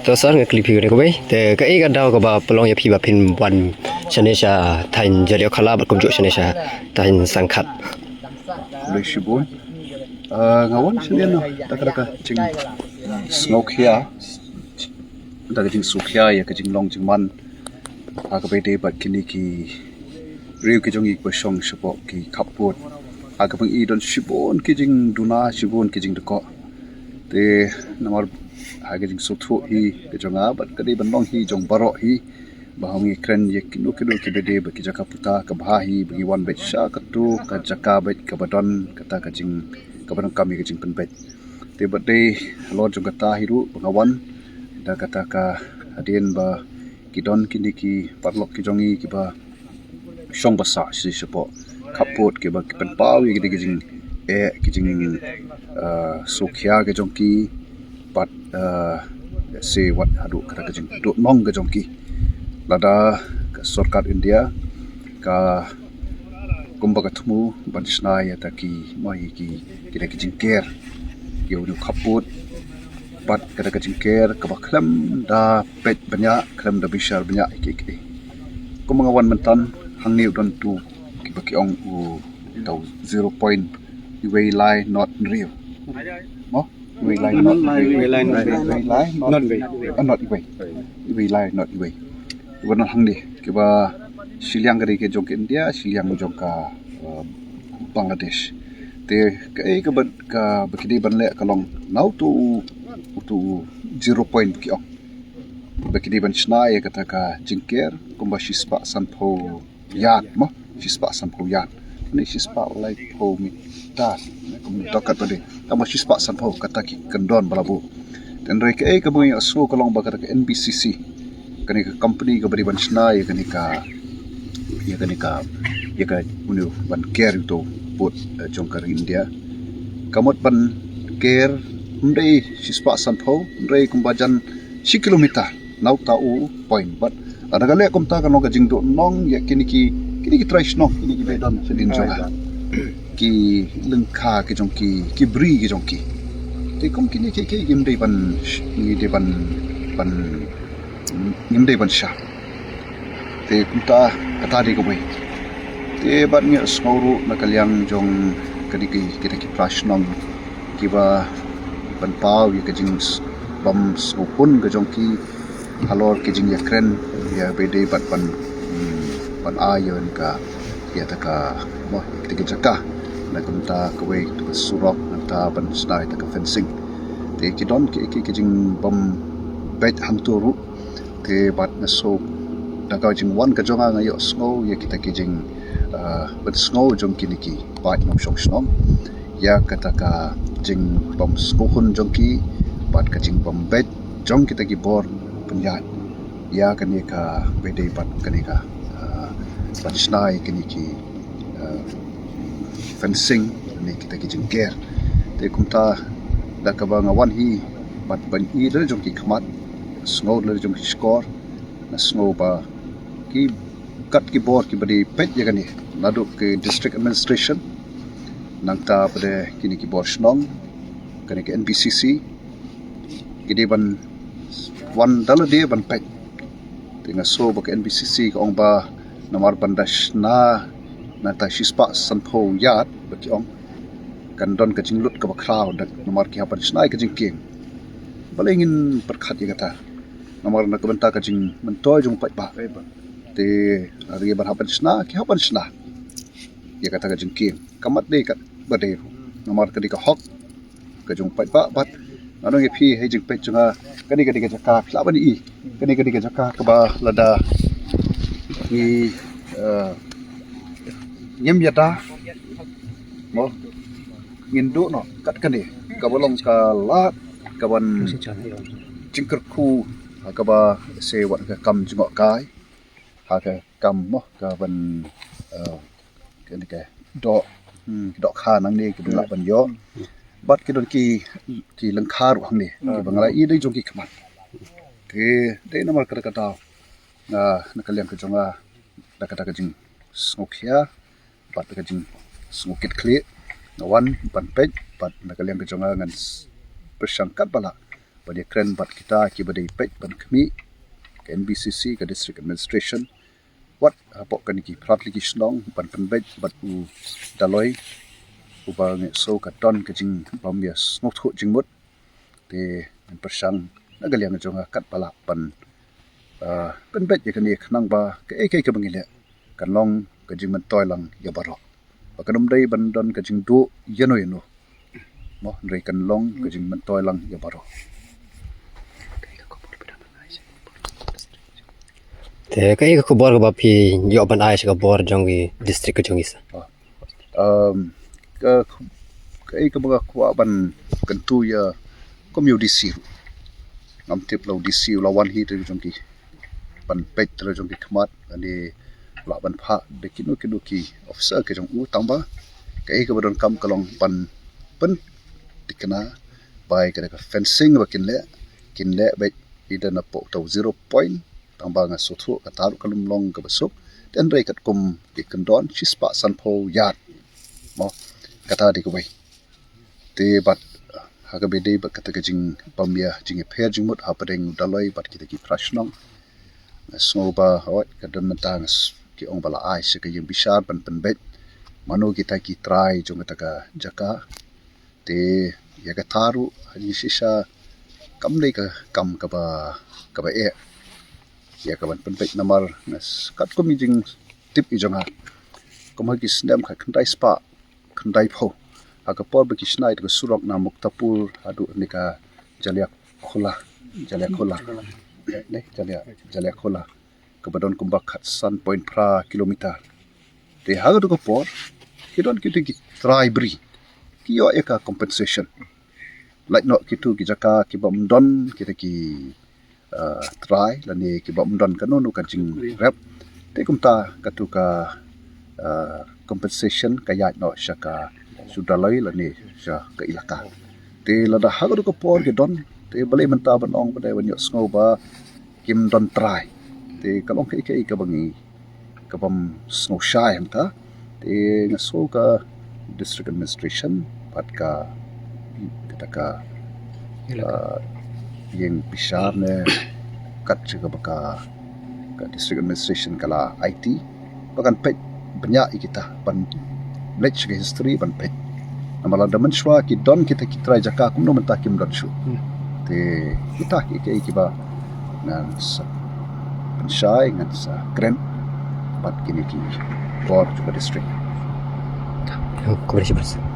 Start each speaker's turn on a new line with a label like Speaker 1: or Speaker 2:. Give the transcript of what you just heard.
Speaker 1: Tosar nge klip hiu ko bai te ka e ga daw ko ba pelong ya phi ba phin wan chane sha thain jariyo khala ba kum ju chane sha thain sangkhat
Speaker 2: Lui shibun ngawan silian no taka jing smoke here taka jing sukhya ya ka jing long jing man ka bai de bat kini ki riu ki jong ik ba shong shpo ki khaput ka bang I don shibun ki jing duna shibun ki jing de ko te namar ha ka jing suthu hi ka jonga bat ka de ban long hi jong baro hi bahongi kren ye kinu ki bede ba ki jaka puta ka bahi bagi wan bet sha ka tu ka jaka bet ka badon kata ka jing ka badon kami ka jing pen bet te ba de lord jong kata hiru bangawan da kata ka adien ba kidon kini ki parlok ki jongi ki ba shong ba sa si sepo kaput ki ba ki pen pawi ki jing ki jing sukhya ke jong ki pat se wat hadu kata ka jing do nong ka jong ki lada Sarkar India ka kumbaga thumu bansna ya taki mai ki kira ki jingker yo du khaput bat kada ka jingker ka bakhlam da pet banya khlam da bishar banya ki kumbaga wan mentan hangni don tu ki baki ong u tau 0 point way lie not real mo way lie not way warna hangdi kiba Siliang gari ke jong ke India Siliang jong ka Bangladesh te ka bakidi banle kalong now to 0 point ki ong bakidi ban shna ya kata ka jingker kumba shispa sanpho yat mo shispa sanpho yat ni shispa like pho mi ta kum dokat tadi tama shispa sanpho kata ki kendon balabu dan reke ka bunyi asu kalong ba kata ka NBCC kani ka company ka bari ban shna ya kani ka unu ban care to put jongkar India kamot ban care ndai sispa sanpho ndai kumbajan 6 kilometer nau tau point but ada kale komta kan ga jingdo nong ya kini ki try sno kini ki bedon sedin jonga ki lengkha ki jongki ki bri ki jongki te kom kini ki gimdai ban ni de ban ngimdai ban sha te kumta kata di ko bai te ban ngi smauru na kalyang jong kadi kita ki prashnong ki ba ban pau ye ka jing bam supun ka jong ki halor ki jing ya kren ya bede bat ban ayon ka ya ta ka mo kita ki jaka na kumta ka wei to surok na ta ban snai ta ka fencing te ki don ki jing bam bet hang turu te bat na so daga jing wan ka jonga ngayo snow ya kita ki jing but snow jong kini ki bat nom shong snom ya kata ka jing bom skohun jong ki bat ka jing bom bet jong kita ki bor penyat ya kani ka bede bat kani ka bat snai kini ki fencing ni kita ki jing ger te kumta da ka ba ngawan hi bat ban I le jong ki khmat snow le jong ki score na snow ba ki kat ki bor ki badi pet ya kani nadu ke district administration nangta pada kini ki bor snong kani ke NBCC kini ban wan dala dia ban pet tinga so ba ke NBCC ka ong ba namar bandash na ta shispa sanpho yat ba ki ong kan don ka jinglut ka ba crowd namar ki hapan snai ka jingking balengin perkhat ya kata namar na kabanta ka jing mentoy jong pat ba te ari ban hapan sna ya kata ka jingking kamat de ka bade namar ka di ka hok ka jong pat ba bat ano nge phi he jing pet junga kani ka jaka phla bani I kani ka jaka ka ba lada ni nyem yata mo ngindu no kat kani ka bolong ka lat ka ban jingker khu ka ba se wat ka kam jungo kai ha ka kam mo ka ban kani ka do kha nang ni ka dula ban yo bat ki don ki lengkha ru hang ni ki bangla I dei jong ki khamat te de namar kata na kalyang ka jonga da kata ka jing smokia bat ka jing smokit kle wan ban pej bat na kalyang ka jonga ngan persangkat bala pada kren bat kita ki pada ipet ban kami ke NBCC ke district administration wat apok kan ki prat lagi snong ban penbet bat u daloi u ba nge so ka don ke jing bam ya snok tho jing mut te an persang nagal yang jonga kat pala pan penbet ya kan ni khnang ba ke ke bangile kan long ke jing man toy lang ya baro ba kanum dai ban don ke jing do yeno yeno mo rei kan long ke jing man toy lang ya baro
Speaker 1: te ka ik ko bor ba phi yo ban ai ka bor jong gi district ka jong gi sa
Speaker 2: ke mga kwa ban kantu ya community ngam tip lo disiu lawan hi te jong ki ban pet te jong ki khmat ani la ban pha de kinu ki officer ke jong u tamba ke badon kam kalong ban pen tikna bai ka fencing ba kin le be ida na po to 0 point tamba nga sothu katar kalum long ka basuk ten rei kat kum ki kandon chispa sanpho yat mo kata di ko bai te bat haga bede bat kata jing pamya jing phe jing mut hapadeng daloi bat kita ki prashnong snoba hot kadam mentang ki ong bala ai se ke yang bisar pan penbet mano kita ki try jong kata jaka te ya ka taru hani sisa kam nei ka kam ka ba e ya ka ban penbet namar nas kat ko mi jing tip i jonga ko ma ki snem kha khandai spa khandai pho aga por ba ki snai ko surok na muktapur adu nika jalia khola ne jalia khola ke badon kumbak khat san point pra kilometer te haga to ko por kidon ki try bri ki yo eka compensation like not kitu ki jaka ki bam don kita ki try la ni ki bam don kanonu ka jing rap te kumta katu ka compensation kaya no shaka sudah lai la ni sha ka ilaka te la da haga ko por ki don te bale menta banong pada wanyo sngoba kim don try te kalong ka bangi ka bam snow shy hanta te ngaso ka district administration pat ka kita yang besar ne kat juga baka ka district administration kala IT bahkan pet banyak kita ban let's ke history ban pet amala daman shwa ki don kita try jaka kum no menta kim don shu te kita ki ba nan sa pensyai ngan sa kren bat kini ki for juga district
Speaker 1: ko bersih